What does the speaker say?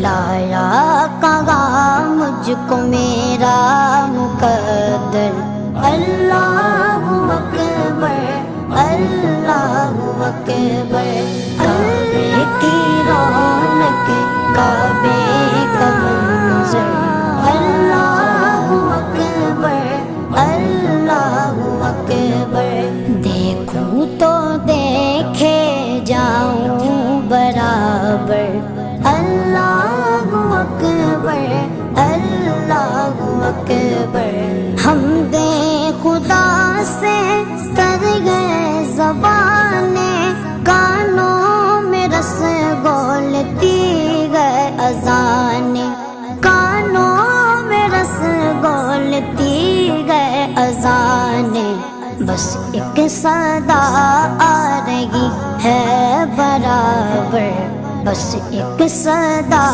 لایا کہاں مجھ کو میرا مقدر، اللہ اکبر اللہ اکبر۔ کعبے کی رونق کعبے کا منظر، اللہ اکبر اللہ اکبر۔ دیکھوں تو دیکھے جاؤں برابر، اللہ اکبر اللہ اکبر۔ حمد خدا سے تر گئے زبانیں، کانوں میں رس گولتی گئے اذانیں، کانوں میں رس گولتی گئے اذانیں۔ بس ایک صدا آ رہی ہے برابر، بس ایک صدا